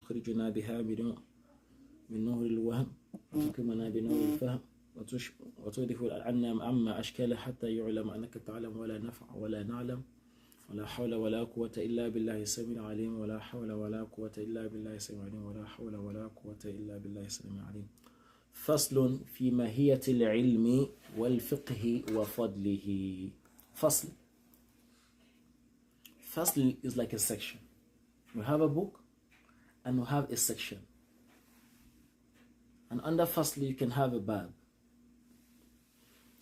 تخرجنا بها من نهر الوهم وتكرمنا بنور الفهم وتودف عنا عما أشكال حتى يعلم أنك تعلم ولا نفع ولا نعلم ولا حول ولا قوة إلا بالله السميع العليم ولا حول ولا قوة إلا بالله السميع العليم ولا حول ولا قوة إلا بالله السميع العليم. فصل في ماهية العلم والفقه وفضله. فصل is like a section. We have a book and we have a section. And under fasl you can have a bab.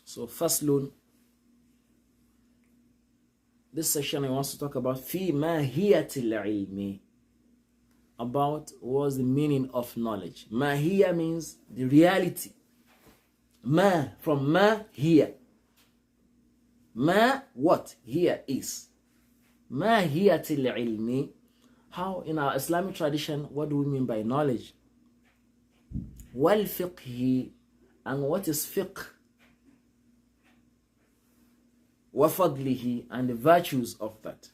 So faslun, this section I want to talk about fi mahiyatil ilmi, about what's the meaning of knowledge. Mahiya means the reality. Ma, from ma, here. Ma, what? Here is. Mahiyatil ilmi. How in our Islamic tradition, what do we mean by knowledge? Wal fiqhi, and what is fiqh? وفضله, and the virtues of that.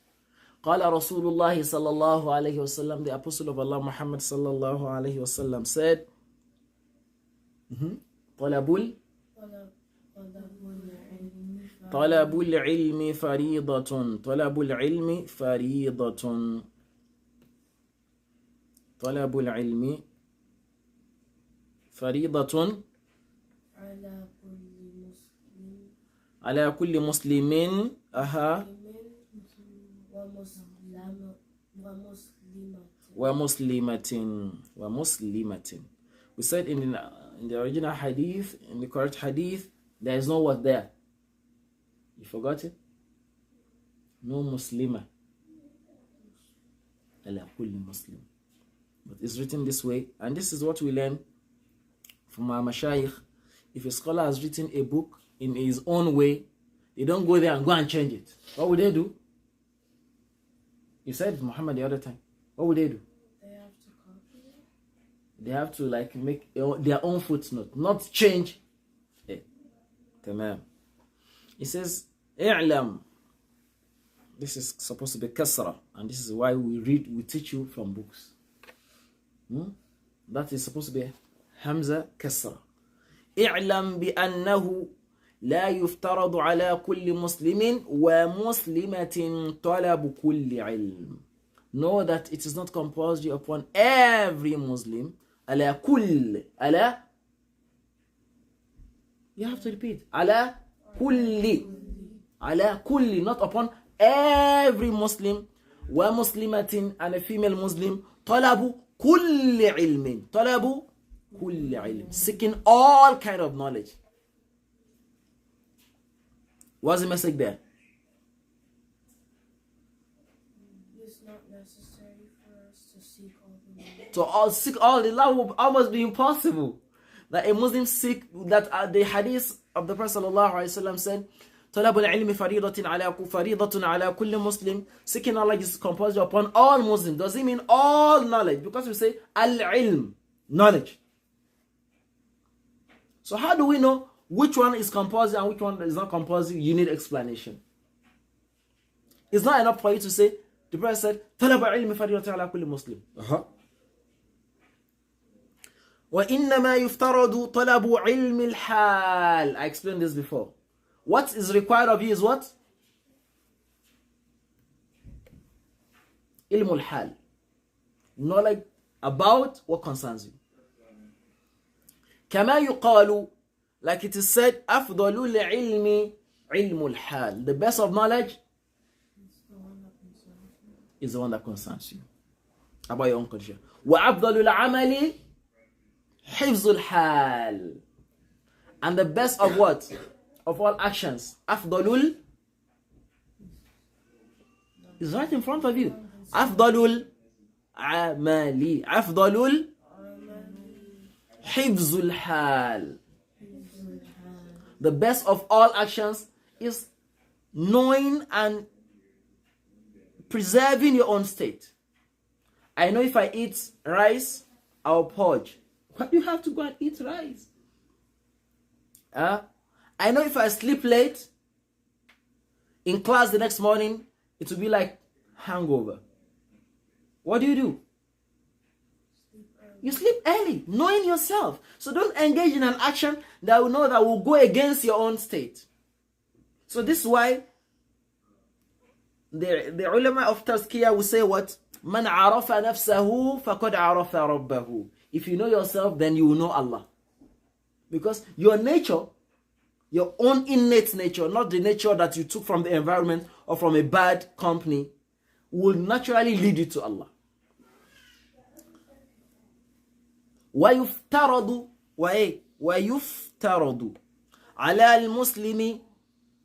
قال رسول الله صلى الله عليه وسلم, the apostle of Allah Muhammad صلى الله عليه وسلم said, طلب العلم فريضة. طلب العلم فريضة. طلب العلم فريضة على كل مسلم ومسلمة. We said in the original hadith, in the correct hadith, there is no word there. You forgot it? No muslima. على كل مسلم. But it's written this way, and this is what we learn from our mashayikh. If a scholar has written a book in his own way, they don't go there and go and change it. What would they do? You said Muhammad the other time. What would they do? They have to copy it. They have to like make their own footnote, not change it. Tamam. It says, "I'lam." This is supposed to be kasra, and this is why we teach you from books. That is supposed to be hamza kasra. "I'lam بأنه لا يفترض على كل مسلم ومسلمة طلب كل علم." Know that it is not compulsory upon every Muslim. على كل. على. You have to repeat. على كل. على كل. Not upon every Muslim. ومسلمة, and a female Muslim. طلب كل علم. طلب كل علم. Seeking all kind of knowledge. What's the message there? It's not necessary for us to seek all the knowledge. To all seek all the love will almost be impossible. That a Muslim seek, that the hadith of the Prophet ﷺ said, طلب العلم فريضة على كل مسلم. Seeking knowledge is compulsory upon all Muslims. Does it mean all knowledge? Because we say al-ilm, knowledge. So how do we know which one is compulsory and which one is not compulsory? You need explanation. It's not enough for you to say, the Prophet said, طلب العلم فريضة على كل مسلم. وإنما يفترض طلب علم الحال. I explained this before. What is required of you is what? علم الحال. Knowledge about what concerns you. كما يقال, like it is said, أفضل العلم علم الحال. The best of knowledge is the one that concerns you. About your own condition. وأفضل العمل حفظ الحال. And the best of what? Of all actions. أفضل is right in front of you. أفضل العمل. أفضل حفظ الحال. The best of all actions is knowing and preserving your own state. I know if I eat rice, I'll purge. But you have to go and eat rice. I know if I sleep late, in class the next morning, it will be like hangover. What do? sleep early. You sleep early, knowing yourself. So don't engage in an action that will go against your own state. So this is why the ulama of tazkiyah will say what? Man arafa nafsahu faqad arafa rabbahu. If you know yourself, then you will know Allah. Because your nature, your own innate nature, not the nature that you took from the environment or from a bad company, will naturally lead you to Allah. ويفترض على المسلم,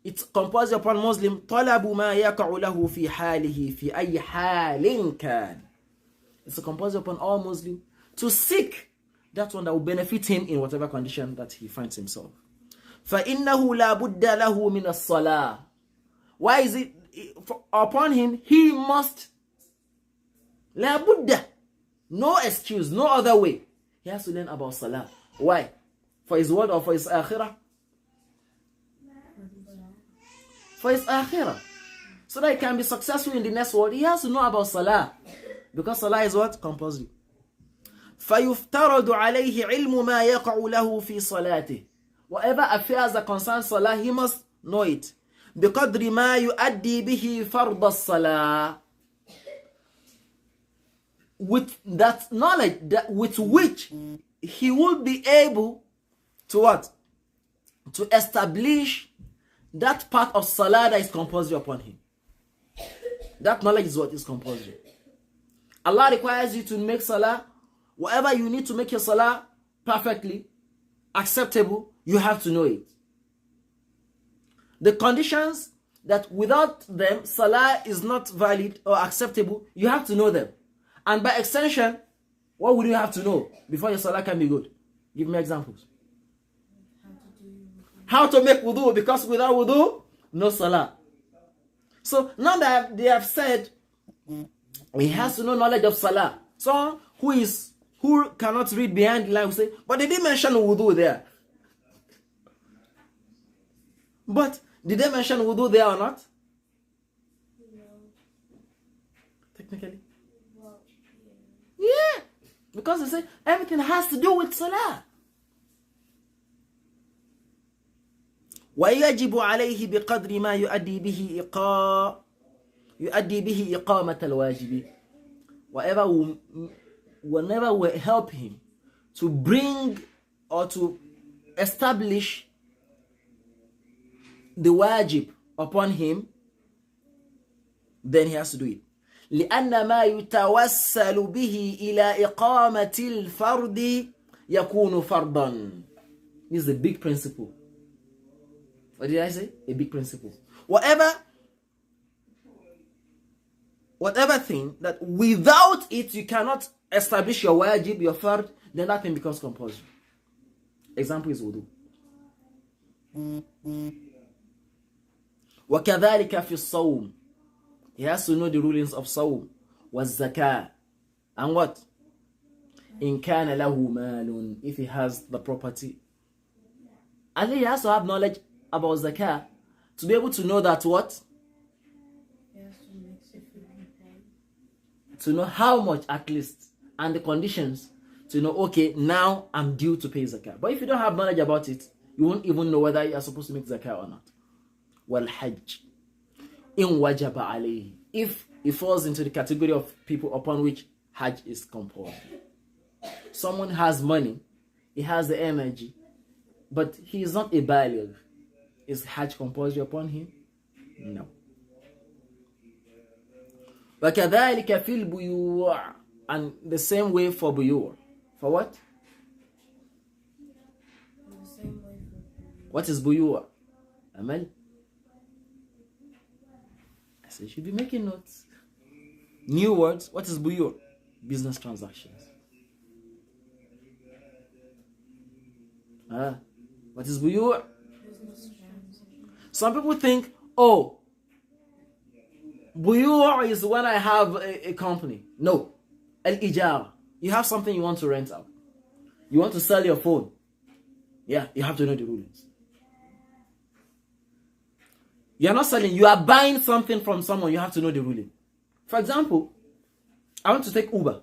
it's composed upon Muslim طلب ما يقع له في حاله في أي حال كان. It's composed upon all Muslim to seek that one that will benefit him in whatever condition that he finds himself. فإنه لا بد له من الصلاة. Why is it upon him? He must, لا بد, no excuse, no other way. He has to learn about salah. Why? For his world or for his akhirah? For his akhirah. So that he can be successful in the next world, he has to know about salah. Because salah is what? Compulsory. فَيُفْتَرَضُ عَلَيْهِ عِلْمُ مَا يَقَعُ لَهُ فِي صَلَاتِهِ. Whatever affairs that concern salah, he must know it. بِقَدْرِ مَا يُؤَدِّي بِهِ فَرْضَ الصَّلَاةِ. With that knowledge, with which he will be able to what? To establish that part of salah that is compulsory upon him. That knowledge is what is compulsory. Allah requires you to make salah. Whatever you need to make your salah perfectly acceptable, you have to know it. The conditions that without them salah is not valid or acceptable, you have to know them. And by extension, what would you have to know before your salah can be good? Give me examples. How to make wudu, because without wudu, no salah. So now that they have said he has to know knowledge of salah. Someone who cannot read behind the line will say, but they didn't mention wudu there. But did they mention wudu there or not? No. Technically. Well, Yeah. Because they say everything has to do with salah. وَيَجِبُ عَلَيْهِ بِقَدْرِ مَا يُؤَدِّي بِهِ إِقَامَةَ الْوَاجِبِ. Whenever will help him to bring or to establish the wajib upon him, then he has to do it. لأن ما يتوسل به إلى إقامة الفرد يكون فرضا. This is a big principle. What did I say? A big principle. Whatever thing that without it you cannot establish your wajib, your fard, then that thing becomes compulsory. Example is wudu. وكذلك في الصوم. He has to know the rulings of sawm, was zakah, and what? In kana lahu malun, if he has the property. And then he has to have knowledge about zakah to be able to know that what? he has to mix it with people. To know how much at least, and the conditions to know, okay, now I'm due to pay zakah. But if you don't have knowledge about it, you won't even know whether you are supposed to make zakah or not. Wal hajj. In wajaba alayhi, if he falls into the category of people upon which hajj is compulsory. Someone has money, he has the energy, but he is not a baligh. Is hajj compulsory upon him? No. وَكَذَلِكَ فِي الْبُيُوعِ. And the same way for buyur. For what? In the same way for What is buyur? Amal? I said you should be making notes. New words. What is buyur? Business transactions. What is buyur? business transaction. Some people think, oh, buyur is when I have a company. No. Al-ijara. You have something you want to rent out. You want to sell your phone. Yeah, you have to know the rulings. You are not selling, you are buying something from someone, you have to know the ruling. For example, I want to take Uber.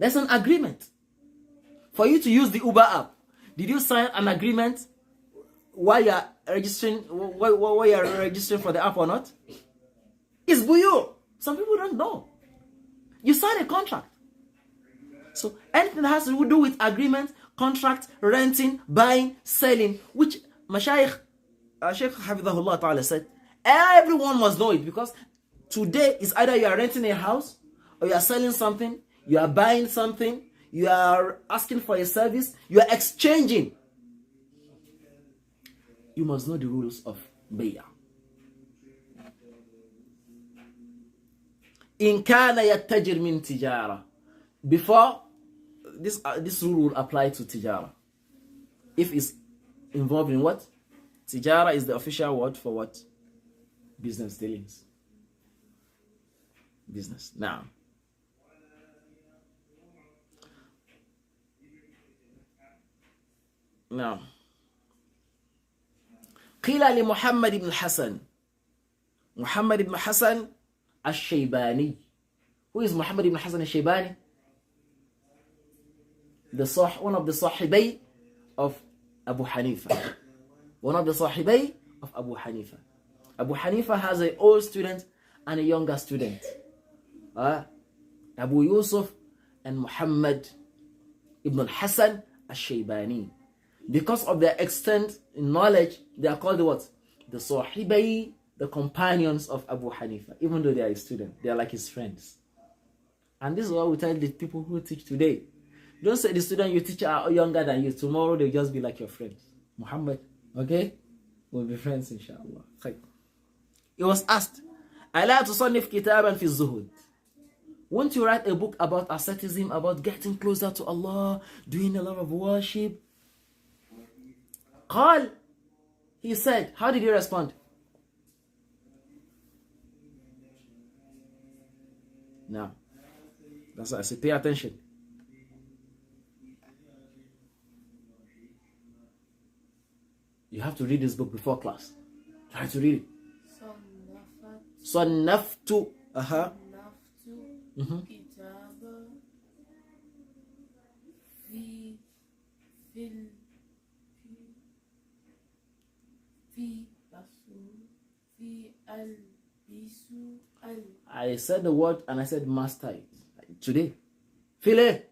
There's an agreement. For you to use the Uber app, did you sign an agreement while you're registering, while you're registering for the app or not? It's buyu. Some people don't know. You sign a contract. So anything that has to do with agreement, contract, renting, buying, selling, which Mashayikh, Sheikh Hafidhahullah Ta'ala said, everyone must know it, because today is either you are renting a house, or you are selling something, you are buying something, you are asking for a service, you are exchanging. You must know the rules of bay'ah. In kana yattajir min tijara. Before, this rule will apply to tijara. If it's involved in what? Tijara is the official word for what? Business dealings. Business. Now, قيل لمحمد بن الحسن محمد بن حسن الشيباني. Who is Muhammad ibn Hassan al-Shaybani? One of the Sahibay of Abu Hanifa. One of the Sahibay of Abu Hanifa. Abu Hanifa has an old student and a younger student. Abu Yusuf and Muhammad ibn al-Hassan al-Shaybani. Because of their extent in knowledge, they are called what? The Sahibay, the companions of Abu Hanifa. Even though they are his students, they are like his friends. And this is what we tell the people who teach today. Don't say the student you teach are younger than you. Tomorrow they'll just be like your friends. Muhammad, okay? We'll be friends, inshallah. He was asked, ألا تصنف كتابا في الزهد? Won't you write a book about asceticism, about getting closer to Allah, doing a lot of worship? قال, he said, how did he respond? Now, that's what I say, pay attention. You have to read this book before class. Try to read it. صنفت كتابا في I said the word and I said master it. Today. File.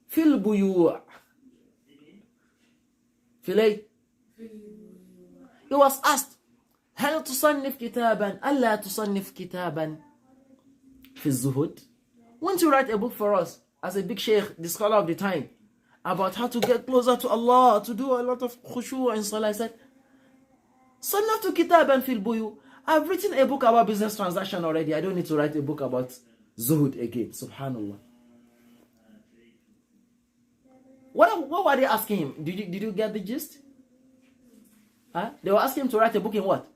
Fil buyu'. File. He was asked, هل تصنف كتابا ألا تصنف كتابا في الزهد? Won't you write a book for us as a big sheikh, the scholar of the time, about how to get closer to Allah, to do a lot of khushu' and salah? I said, صنفت كتابا في البيوع. I've written a book about business transaction already. I don't need to write a book about zuhud again. Subhanallah. What were they asking him? Did you get the gist? They were asking him to write a book in what?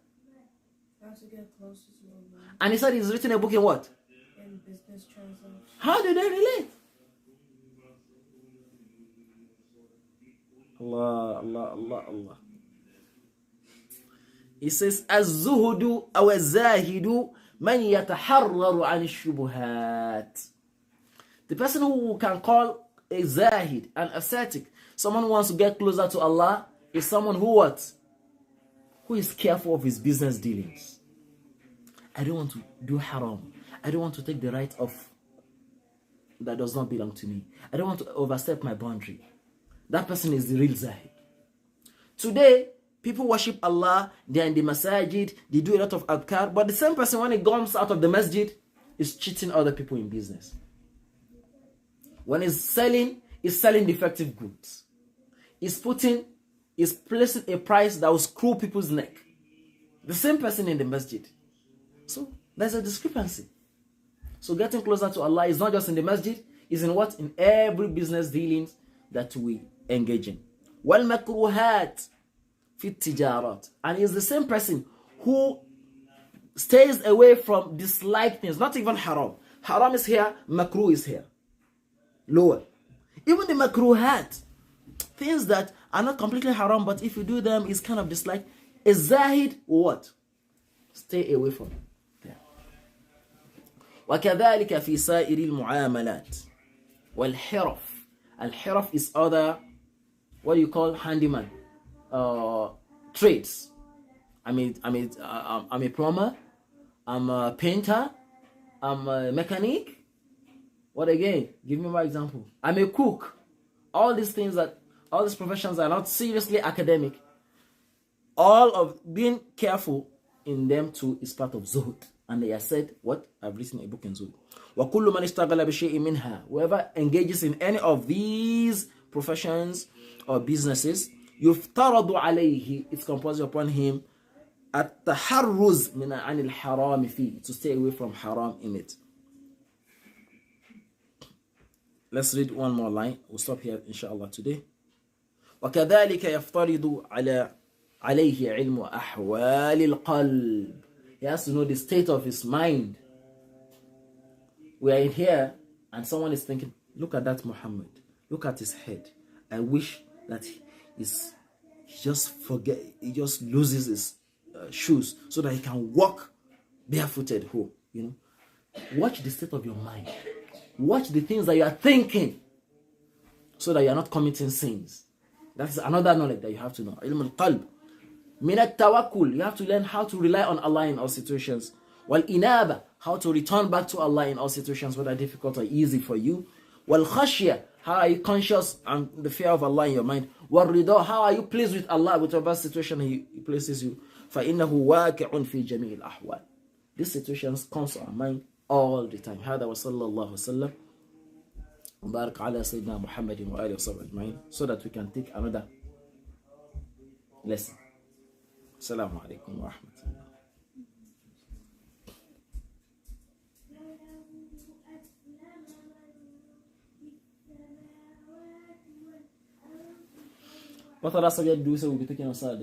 How to get closer to Allah. And he said he's written a book in what? In business transaction. How do they relate? Allah. He says, الزهد أو الزاهد من يتحرر عن الشبهات. The person who can call a zahid, an ascetic, someone who wants to get closer to Allah, is someone who what? Who is careful of his business dealings. I don't want to do haram. I don't want to take the right of that does not belong to me. I don't want to overstep my boundary. That person is the real zahid. Today, people worship Allah, they are in the masajid, they do a lot of adhkar, but the same person, when he comes out of the masjid, is cheating other people in business. When he's selling defective goods. He's placing a price that will screw people's neck. The same person in the masjid. So, there's a discrepancy. So, getting closer to Allah is not just in the masjid, it's in what? In every business dealings that we engage in. وَالْمَكْرُوهَاتِ فِي التِّجَارَاتِ. And he's the same person who stays away from disliked things, not even haram. Haram is here, makruh is here. Lower. Even the makruhat, things that are not completely haram, but if you do them, it's kind of disliked. A zahid, what? Stay away from them. وكذلك في سائر المعاملات والحرف. الحرف is other, what you call handyman, trades. I'm a plumber, I'm a painter, I'm a mechanic. What again? Give me more example. I'm a cook. All these professions are not seriously academic. All of being careful in them too is part of zuhud. And they are said, what? I've written a book in zuhud. وَكُلُّ مَنِ اشْتَغَلَ بِشَيْءٍ مِنْهَا. Whoever engages in any of these professions or businesses, يُفْتَرَضُ عَلَيْهِ, it's compulsory upon him, التحرز من عن الحرام فيه, to stay away from haram in it. Let's read one more line. We'll stop here inshallah today. وكذلك يفترض عليه علم أحوال القلب. He has to know the state of his mind. We are in here and someone is thinking, look at that Muhammad, look at his head. I wish that he just loses his shoes so that he can walk barefooted home. Watch the state of your mind. Watch the things that you are thinking so that you are not committing sins. That's another knowledge that you have to know. Ilm al-qalb. Min at-tawakkul. You have to learn how to rely on Allah in all situations. Wal-inaba. How to return back to Allah in all situations, whether difficult or easy for you. Wal-khashya. How are you conscious and the fear of Allah in your mind? Wal-rida. How are you pleased with Allah with whatever situation He places you? فَإِنَّهُ وَاقِعٌ فِي جَمِيعِ الْأَحْوَالِ. These situations come to our mind all the time. هذا وصلى الله وسلم وبارك على سيدنا محمد وآله وصحبه أجمعين, so that we can take another lesson. Assalamu alaikum wa rahmatullah. What other subject do we say we'll be taking on Saturday?